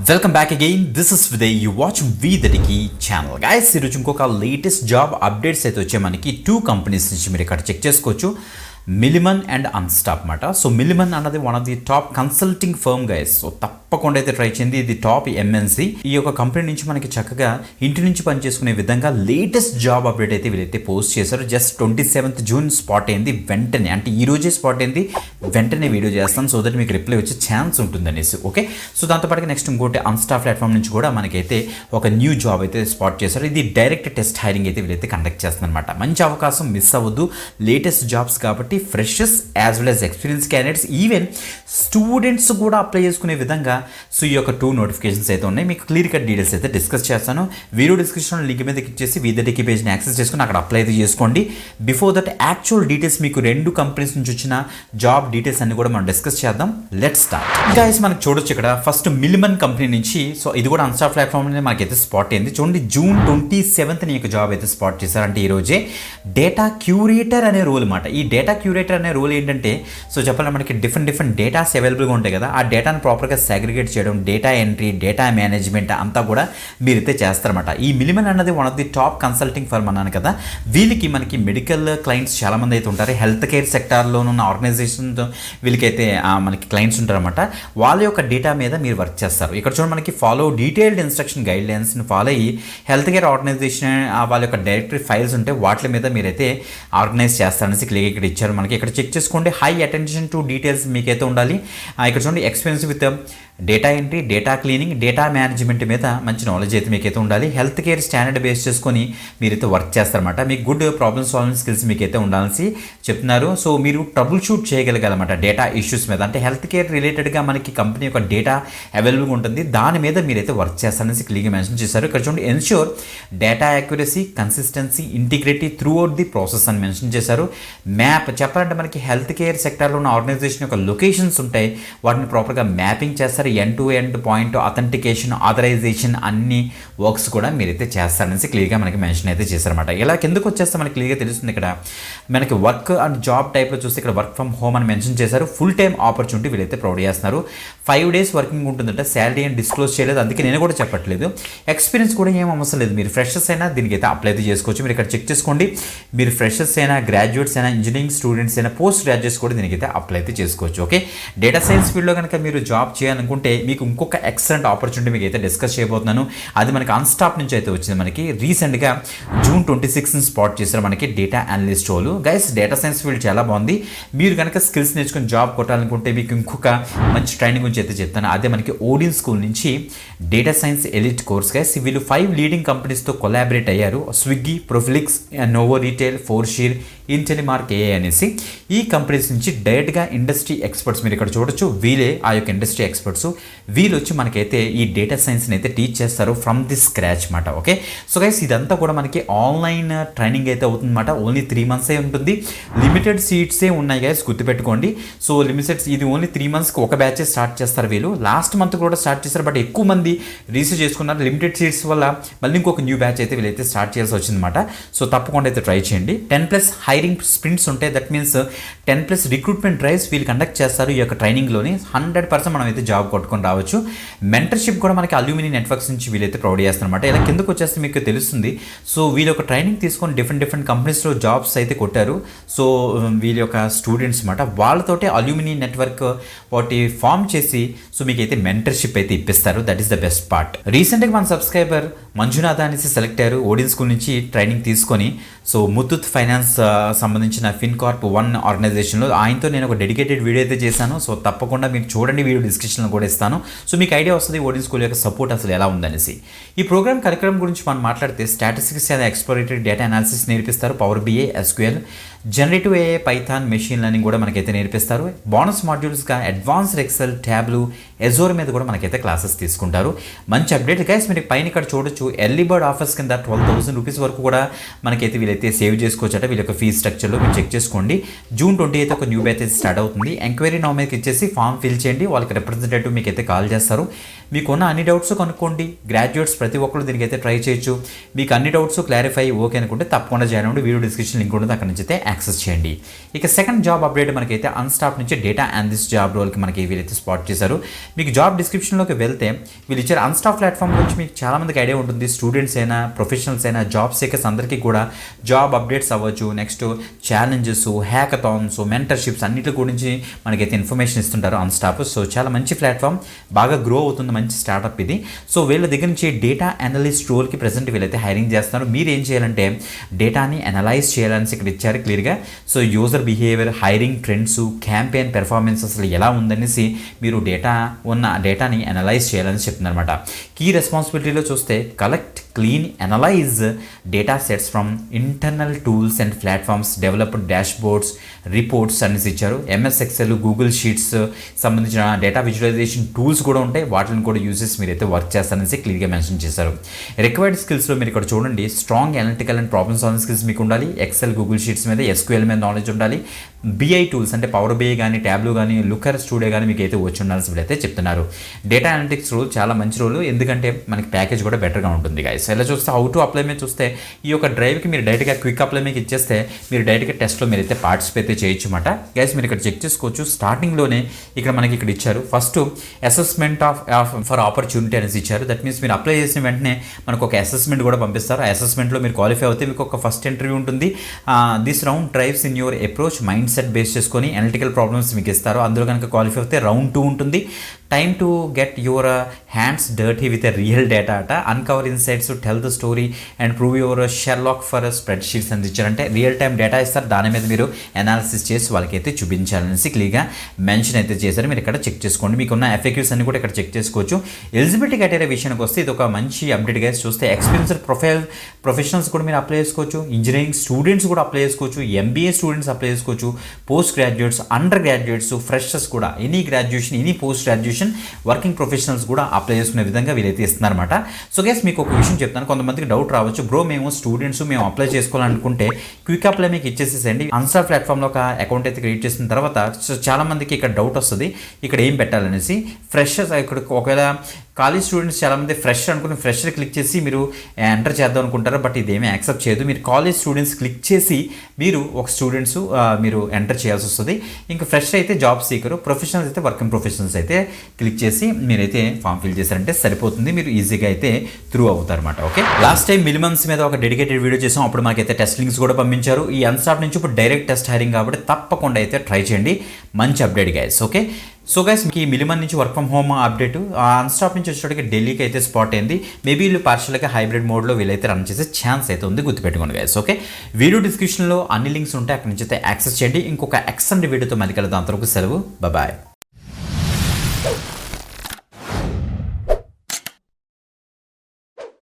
Welcome back again. This is విదయ్. You watch we the techie channel. Guys, ఈరోజు ఇంకొక latest job updates అయితే వచ్చాయి మనకి 2 కంపెనీస్ నుంచి. మీరు ఇక్కడ చెక్ చేసుకోవచ్చు, మిలిమన్ అండ్ అన్స్టాప్ మాట. సో మిలిమన్ అన్నది one of the top consulting firm guys. So తప్పకుండా అయితే ట్రై చేయండి. ఇది టాప్ ఎంఎన్సీ. ఈ యొక్క కంపెనీ నుంచి మనకి చక్కగా ఇంటి నుంచి పనిచేసుకునే విధంగా లేటెస్ట్ జాబ్ అప్డేట్ అయితే వీళ్ళైతే పోస్ట్ చేశారు. జస్ట్ 27th జూన్ స్పాట్ అయింది. వెంటనే అంటే ఈ రోజే స్పాట్ అయింది. వెంటనే వీడియో చేస్తాను సో దట్ మీకు రిప్లై వచ్చే ఛాన్స్ ఉంటుంది అనేసి. ఓకే, సో దాంతోపాటు నెక్స్ట్ ఇంకోటి అన్స్టాప్ ప్లాట్ఫామ్ నుంచి కూడా మనకైతే ఒక న్యూ జాబ్ అయితే స్పాట్ చేశారు. ఇది డైరెక్ట్ టెస్ట్ హైరింగ్ అయితే వీళ్ళైతే కండక్ట్ చేస్తున్నారు అనమాట. మంచి అవకాశం, మిస్ అవ్వద్దు. లేటెస్ట్ జాబ్స్ కాబట్టి freshers as well as experience candidates, even students కూడా అప్లై చేసుకునే విధంగా సో ఈ యొక్క 2 నోటిఫికేషన్స్ అయితే ఉన్నాయి. మీకు క్లియర్ కట్ డీటెయిల్స్ అయితే డిస్కస్ చేస్తాను. వీడియో డిస్క్రిప్షన్ లింక్ మీద క్లిక్ చేసి వి ద టెకీ పేజ్ని యాక్సెస్ చేసుకుని అక్కడ అప్లై అయితే చేసుకోండి. బిఫోర్ దట్ యాక్చువల్ డీటెయిల్స్ మీకు 2 కంపెనీస్ నుంచి వచ్చిన జాబ్ డీటెయిల్స్ అన్ని కూడా మనం డిస్కస్ చేద్దాం. Let's start. గైస్, మనకు చూడొచ్చు ఇక్కడ ఫస్ట్ మిలిమన్ కంపెనీ నుంచి. సో ఇది కూడా అన్స్టాప్ ప్లాట్ఫామ్ మనకైతే స్పాట్ అయింది. చూడండి, జూన్ 27th ఈ యొక్క జాబ్ అయితే స్పాట్ చేశారంటే ఈ రోజే. డేటా క్యూరేటర్ అనే రోల్ అనమాట. ఈ డేటా క్యూరేటర్ అనే రోల్ ఏంటంటే, సో చెప్పాలంటే మనకి డిఫరెంట్ డేటాస్ అవైలబుల్గా ఉంటాయి కదా, ఆ డేటాను ప్రాపర్గా సాగ్రిగేట్ చేయడం, డేటా ఎంట్రీ, డేటా మేనేజ్మెంట్ అంతా కూడా మీరైతే చేస్తారన్నమాట. ఈ మిలిమన్ అన్నది one of the top consulting firm అన్నాను కదా. వీళ్ళకి మనకి మెడికల్ క్లయింట్స్ చాలామంది అయితే ఉంటారు. హెల్త్ కేర్ సెక్టార్లో ఉన్న ఆర్గనైజేషన్ వీళ్ళకైతే మనకి క్లయింట్స్ ఉంటారన్నమాట. వాళ్ళ యొక్క డేటా మీద మీరు వర్క్ చేస్తారు. ఇక్కడ చూడండి, మనకి ఫాలో డీటెయిల్డ్ ఇన్స్ట్రక్షన్ గైడ్ లైన్స్ని ఫాలో అయ్యి హెల్త్ కేర్ ఆర్గనైజేషన్ వాళ్ళ యొక్క డైరెక్టరీ ఫైల్స్ ఉంటే వాటి మీద మీరైతే ఆర్గనైజ్ చేస్తారనేసి క్లియర్ ఇక్కడ ఇచ్చారు మనకి. ఇక్కడ చెక్ చేసుకోండి, హై అటెన్షన్ టు డీటెయిల్స్ మీకైతే ఉండాలి. ఇక్కడ చూడండి, experience with data entry, data cleaning, data management మీద మంచి నాలెడ్జ్ అయితే మీకైతే ఉండాలి. హెల్త్ కేర్ స్టాండర్డ్ బేస్ చేసుకొని మీరైతే వర్క్ చేస్తారన్నమాట. మీకు గుడ్ ప్రాబ్లమ్ సాల్వింగ్ స్కిల్స్ మీకైతే ఉండాల్సి చెప్తున్నారు. సో మీరు ట్రబుల్ షూట్ చేయగలగాలన్నమాట డేటా ఇష్యూస్ మీద. అంటే హెల్త్ కేర్ రిలేటెడ్గా మనకి కంపెనీ యొక్క డేటా అవైలబుల్గా ఉంటుంది, దాని మీద మీరైతే వర్క్ చేస్తారనేసి క్లియర్గా మెన్షన్ చేశారు. ఇక్కడ చూడండి, ensure data accuracy, consistency, integrity through out the process అని మెన్షన్ చేశారు. మ్యాప్ చెప్పాలంటే మనకి హెల్త్ కేర్ సెక్టార్లో ఉన్న ఆర్గనైజేషన్ యొక్క లొకేషన్స్ ఉంటాయి, వాటిని ప్రాపర్గా మ్యాపింగ్ చేస్తారు. End to end point authentication, authorisation అన్ని వర్క్స్ కూడా మీరైతే చేస్తారనేసి క్లియర్గా మనకి మెన్షన్ అయితే చేశారన్నమాట. ఇలా కిందకు వచ్చేస్తే మనకి క్లియర్గా తెలుస్తుంది. ఇక్కడ మనకి వర్క్ అండ్ జాబ్ టైప్లో చూస్తే ఇక్కడ వర్క్ ఫ్రమ్ హోమ్ అని మెన్షన్ చేశారు. ఫుల్ టైమ్ ఆపర్చునిటీ వీళ్ళైతే ప్రొవైడ్ చేస్తున్నారు. 5 days వర్కింగ్ ఉంటుందంటే శాలరీ అని డిస్క్లోజ్ చేయలేదు, అందుకే నేను కూడా చెప్పట్లేదు. ఎక్స్పీరియన్స్ కూడా ఏం అవసరం లేదు. మీరు ఫ్రెషర్స్ అయినా దీనికి అయితే అప్లై అయితే చేసుకోవచ్చు. మీరు ఇక్కడ చెక్ చేసుకోండి, మీరు ఫ్రెషర్స్ అయినా, గ్రాడ్యుయేట్స్ అయినా, ఇంజనీరింగ్ స్టూడెంట్స్ అయినా, పోస్ట్ గ్రాడ్యుయేట్స్ కూడా దీనికి అయితే అప్లై అయితే చేసుకోవచ్చు. ఓకే, డేటా సైన్స్ ఫీల్డ్లో కనుక మీరు జాబ్ చేయాలనుకుంటే మీకు ఇంకొక ఎక్సలెంట్ ఆపర్చునిటీ మీకు అయితే డిస్కస్ చేయబోతున్నాను. అది మనకి అన్స్టాప్ నుంచి అయితే వచ్చింది. మనకి రీసెంట్గా జూన్ 26th స్పాట్ చేశారు మనకి data analyst role. Guys, data science field చాలా బాగుంది. మీరు కనుక స్కిల్స్ నేర్చుకుని జాబ్ కొట్టాలనుకుంటే మీకు ఇంకొక మంచి ట్రైనింగ్ గురించి అయితే చెప్తాను. అదే మనకి ఓడిన్ స్కూల్ నుంచి data science elite course. Guys, వీళ్ళు 5 లీడింగ్ కంపెనీస్తో కొలాబరేట్ అయ్యారు. స్విగ్గీ, ప్రొఫిలిక్స్, నోవో రీటైల్, ఫోర్షీర్, ఇంటెలిమార్క్ ఏఐ అనేసి ఈ కంపెనీస్ నుంచి డైరెక్ట్గా ఇండస్ట్రీ ఎక్స్పర్ట్స్ మీరు ఇక్కడ చూడొచ్చు. వీళ్ళే ఆ యొక్క ఇండస్ట్రీ ఎక్స్పర్ట్స్. వీళ్ళు వచ్చి మనకైతే ఈ డేటా సైన్స్ని అయితే టీచ్ చేస్తారు ఫ్రమ్ ది స్క్రాచ్ మాట. ఓకే, సో గైస్, ఇదంతా కూడా మనకి ఆన్లైన్ ట్రైనింగ్ అయితే అవుతుందన్నమాట. ఓన్లీ 3 months ఉంటుంది. లిమిటెడ్ సీట్సే ఉన్నాయి గైస్, గుర్తుపెట్టుకోండి. సో లిమిటెడ్, ఇది ఓన్లీ 3 monthsకి ఒక బ్యాచ్ స్టార్ట్ చేస్తారు వీళ్ళు. లాస్ట్ మంత్ కూడా స్టార్ట్ చేస్తారు, బట్ ఎక్కువ మంది రీసెర్చ్ చేసుకున్నారు. లిమిటెడ్ సీట్స్ వల్ల మళ్ళీ ఇంకొక న్యూ బ్యాచ్ అయితే వీళ్ళైతే స్టార్ట్ చేయాల్సి వచ్చిందన్నమాట. సో తప్పకుండా అయితే ట్రై చేయండి. 10+ హైరింగ్ స్ప్రింట్స్ ఉంటాయి. దట్ మీన్స్ 10+ రిక్రూట్మెంట్ డ్రైవ్స్ వీళ్ళు కండక్ట్ చేస్తారు. ఈ యొక్క ట్రైనింగ్లోని 100% మనం అయితే జాబ్ కొట్టుకొని రావచ్చు. మెంటర్షిప్ కూడా మనకి అల్యూమిని నెట్వర్క్స్ నుంచి వీళ్ళైతే ప్రొవైడ్ చేస్తారన్నమాట. ఇలా కిందకు వచ్చేస్తే మీకు తెలుస్తుంది. సో వీళ్ళ యొక్క ట్రైనింగ్ తీసుకొని డిఫరెంట్ కంపెనీస్లో జాబ్స్ అయితే కొట్టారు. సో వీళ్ళ యొక్క స్టూడెంట్స్ అనమాట. వాళ్ళతోటి అల్యూమిని నెట్వర్క్ వాటి ఫామ్ చేసి సో మీకు అయితే మెంటర్షిప్ అయితే ఇప్పిస్తారు. That is the best part. రీసెంట్గా మన సబ్స్క్రైబర్ మంజునాథ అనేసి సెలెక్ట్ అయ్యారు ఓడిన్ స్కూల్ నుంచి ట్రైనింగ్ తీసుకొని. సో ముత్తూట్ ఫైనాన్స్ సంబంధించిన ఫిన్కార్ప్ 1 ఆర్గనైజేషన్లో ఆయనతో నేను ఒక డెడికేటెడ్ వీడియో అయితే చేశాను. సో తప్పకుండా మీరు చూడండి, వీడియో డిస్క్రిప్షన్లో కూడా ఇస్తాను. సో మీకు ఐడియా వస్తుంది ఓడిన్ స్కూల్ యొక్క సపోర్ట్ అసలు ఎలా ఉందనేసి. ఈ ప్రోగ్రామ్ కరికులం గురించి మనం మాట్లాడితే statistics and exploratory data analysis నేర్పిస్తారు. Power BI, SQL, generative AI, Python, machine learning కూడా మనకైతే నేర్పిస్తారు. బోనస్ మాడ్యూల్స్గా అడ్వాన్స్డ్ ఎక్సెల్, ట్యాబ్లు, ఎజోర్ మీద కూడా మనకైతే క్లాసెస్ తీసుకుంటారు. మంచి అప్డేట్ గైస్. మీరు పైన ఇక్కడ చూడొచ్చు, ఎర్లీ బర్డ్ ఆఫర్స్ కింద 12,000 రూపీస్ వరకు కూడా మనకైతే వీళ్ళైతే సేవ్ చేసుకోవచ్చట. వీళ్ళ యొక్క ఫీజ్ స్ట్రక్చర్లో మీరు చెక్ చేసుకోండి. జూన్ 28 ఒక న్యూ బ్యాచ్ అయితే స్టార్ట్ అవుతుంది. ఎంక్వైరీ నౌ మీకు ఇచ్చేసి ఫామ్ ఫిల్ చేయండి. వాళ్ళకి రిప్రజెంటేటివ్ మీకు అయితే కాల్ చేస్తారు. మీకున్న అన్ని డౌట్స్ కనుక్కోండి. గ్రాడ్యుయేట్స్ ప్రతి ఒక్కరు దీనికైతే ట్రై చేయొచ్చు. మీకు అన్ని డౌట్స్ క్లారిఫై ఓకే అనుకుంటే తప్పకుండా జాయిన్ అవ్వండి. వీడియో డిస్క్రిప్షన్ లింక్ ఉంటుంది, అక్కడ నుంచి అయితే యాక్సెస్ చేయండి. ఇక సెకండ్ జాబ్ అప్డేట్ మనకైతే అన్స్టాప్ నుంచి డేటా అనలిస్ట్ జాబ్ రోల్కి మనకి వీళ్ళైతే స్పాట్ చేశారు. మీకు జాబ్ డిస్క్రిప్షన్లోకి వెళ్తే వీళ్ళు ఇచ్చారు అన్స్టాప్ ప్లాట్ఫామ్ గురించి మీకు చాలామందికి ఐడియా ఉంటుంది. స్టూడెంట్స్ అయినా ప్రొఫెషనల్స్ అయినా జాబ్ సీకర్స్ అందరికీ కూడా జాబ్ అప్డేట్స్ అవ్వచ్చు, నెక్స్ట్ ఛాలెంజెస్, హ్యాకథాన్స్, మెంటర్షిప్స్ అన్నిటి గురించి మనకైతే ఇన్ఫర్మేషన్ ఇస్తుంటారు అన్స్టాప్. సో చాలా మంచి ప్లాట్ఫామ్, బాగా గ్రో అవుతుంది, మంచి స్టార్టప్ ఇది. సో వీళ్ళ దగ్గర నుంచి డేటా అనలిస్ట్ రోల్కి ప్రెసెంట్ వీళ్ళైతే హైరింగ్ చేస్తున్నారు. మీరు ఏం చేయాలంటే డేటాని అనలైజ్ చేయాలని ఇక్కడ ఇచ్చారు క్లియర్గా. So user behaviour, hiring trends, campaign performance అసలు ఎలా ఉందనేసి మీరు డేటాని అనలైజ్ చేయాలని చెప్తున్నారు అనమాట. కీ రెస్పాన్సిబిలిటీలో చూస్తే collect, clean, analyse data sets from internal tools and platforms, developed dashboards, reports అనేసి ఇచ్చారు. ఎంఎస్ ఎక్సెల్, గూగుల్ షీట్స్ సంబంధించిన డేటా విజువలైజేషన్ టూల్స్ కూడా ఉంటాయి, వాటిని కూడా యూజెస్ మీరైతే వర్క్ చేస్తారనేసి క్లియర్గా మెన్షన్ చేశారు. రిక్వైర్డ్ స్కిల్స్లో మీరు ఇక్కడ చూడండి, strong analytical and problem solving skills మీకు ఉండాలి. ఎక్సెల్, గూగుల్ షీట్స్ మీద, ఎస్క్యూఎల్ మీద నాలెడ్జ్ ఉండాలి. బిఐ టూల్స్ అంటే పవర్ బిఐ కానీ, ట్యాబ్లో కానీ, లుకర్ స్టూడియో కానీ మీకు అయితే వచ్చి ఉండాల్సి వీళ్ళైతే చెప్తున్నారు. డేటా అనలిటిక్స్ రోల్ చాలా మంచి రోల్, ఎందుకంటే మనకి ప్యాకేజ్ కూడా బెటర్గా ఉంటుంది గైస్. ఇలా చూస్తే హౌ టు అప్లై మీద చూస్తే ఈ యొక్క డ్రైవ్కి మీరు డైరెక్ట్గా క్విక్ అప్లై మీకు ఇచ్చేస్తే మీరు డైరెక్ట్గా టెస్ట్లో మీరు అయితే పార్టిసిపేట్ అయితే చేయొచ్చు అన్నమాట. గైస్ మీరు ఇక్కడ చెక్ చేసుకోవచ్చు. స్టార్టింగ్లోనే ఇక్కడ మనకి ఇక్కడ ఇచ్చారు ఫస్ట్ అసెస్మెంట్ ఫర్ ఆపర్చునిటీ అనేసి ఇచ్చారు. దట్ మీన్స్ మీరు అప్లై చేసిన వెంటనే మనకు ఒక అసెస్మెంట్ కూడా పంపిస్తారు. ఆ అసెస్మెంట్లో మీరు క్వాలిఫై అవుతే మీకు ఒక ఫస్ట్ ఇంటర్వ్యూ ఉంటుంది. This round drives in your approach, mindset base చేసుకొని అనలిటికల్ ప్రాబ్లమ్స్ మీకు ఇస్తారు. అందులో కనుక క్వాలిఫై అవుతే రౌండ్ 2 ఉంటుంది. Time to get your hands dirty with a real data అట, uncover insights, tell the story and prove your Sherlock for spreadsheets అని ఇచ్చారంటే రియల్ టైం డేటా ఇస్తారు, దాని మీద మీరు అనాలిసిస్ చేసి వాళ్ళకైతే చూపించాలనేసి క్లియర్గా మెన్షన్ అయితే చేశారు. మీరు ఇక్కడ చెక్ చేసుకోండి. మీకున్న ఎఫ్ఏక్యూస్ అన్ని కూడా ఇక్కడ చెక్ చేసుకోవచ్చు. ఎలిజిబిలిటీ క్రైటీరియా విషయానికి వస్తే ఇది ఒక మంచి అప్డేట్ గా చూస్తే ఎక్స్పీరియన్స్డ్ ప్రొఫెషనల్స్ కూడా మీరు అప్లై చేసుకోవచ్చు, ఇంజనీరింగ్ స్టూడెంట్స్ కూడా అప్లై చేసుకోవచ్చు, ఎంబీఏ స్టూడెంట్స్ అప్లై చేసుకోవచ్చు, post graduates, undergraduates, freshers కూడా, any graduation, any post graduation, working professionals కూడా అప్లై చేసుకునే విధంగా వీళ్ళైతే ఇస్తున్నారన్నమాట. సో గైస్ మీకు ఒక విషయం చెప్తాను, కొంతమందికి డౌట్ రావచ్చు, బ్రో మేము స్టూడెంట్స్ మేము అప్లై చేసుకోవాలనుకుంటే క్విక్ అప్లై మీకు ఇచ్చేసేసండి. అన్స్టార్ ప్లాట్ఫామ్లో ఒక అకౌంట్ అయితే క్రియేట్ చేసిన తర్వాత సో చాలా మందికి ఇక్కడ డౌట్ వస్తుంది ఇక్కడ ఏం పెట్టాలనేసి. ఫ్రెషర్స్ ఇక్కడ ఒకవేళ కాలేజ్ స్టూడెంట్స్ చాలామంది ఫ్రెషర్ అనుకుని ఫ్రెషర్ క్లిక్ చేసి మీరు ఎంటర్ చేద్దాం అనుకుంటారు, బట్ ఇదేమీ యాక్సెప్ట్ చేయదు. మీరు కాలేజ్ స్టూడెంట్స్ క్లిక్ చేసి మీరు ఒక స్టూడెంట్స్ మీరు ఎంటర్ చేయాల్సి వస్తుంది. ఇంకా ఫ్రెషర్ అయితే జాబ్ సీకరు, ప్రొఫెషనల్స్ అయితే వర్కింగ్ ప్రొఫెషనల్స్ అయితే క్లిక్ చేసి మీరైతే ఫామ్ ఫిల్ చేశారంటే సరిపోతుంది, మీరు ఈజీగా అయితే త్రూ అవుతారు అనమాట. ఓకే, లాస్ట్ టైం మినిమమ్స్ మీద ఒక డెడికేటెడ్ వీడియో చేసాం, అప్పుడు మాకైతే టెస్ట్ లింక్స్ కూడా పంపించారు. ఈ అన్స్టాప్ నుంచి ఇప్పుడు డైరెక్ట్ టెస్ట్ హైరింగ్ కాబట్టి తప్పకుండా అయితే ట్రై చేయండి, మంచి update guys. Okay, so guys మీకు ఈ మిలిమన్ నుంచి వర్క్ ఫ్రమ్ హోమ్ అప్డేట్ అన్స్టాప్ నుంచి వచ్చేటికి ఢిల్లీకి అయితే స్పాట్ అయింది. మేబీ వీళ్ళు పార్షల్గా హైబ్రిడ్ మోడ్లో వీళ్ళైతే రన్ చేసే ఛాన్స్ అయితే ఉంది, గుర్తుపెట్టుకోండి గైస్. ఓకే, వీడియో డిస్క్రిప్షన్లో అన్ని లింక్స్ ఉంటాయి, అక్కడ నుంచి అయితే యాక్సెస్ చేయండి. ఇంకొక ఎక్సెంట్ వీడియోతో మళ్ళీ కలుద్దాం, అంతవరకు సెలవు, బాయ్.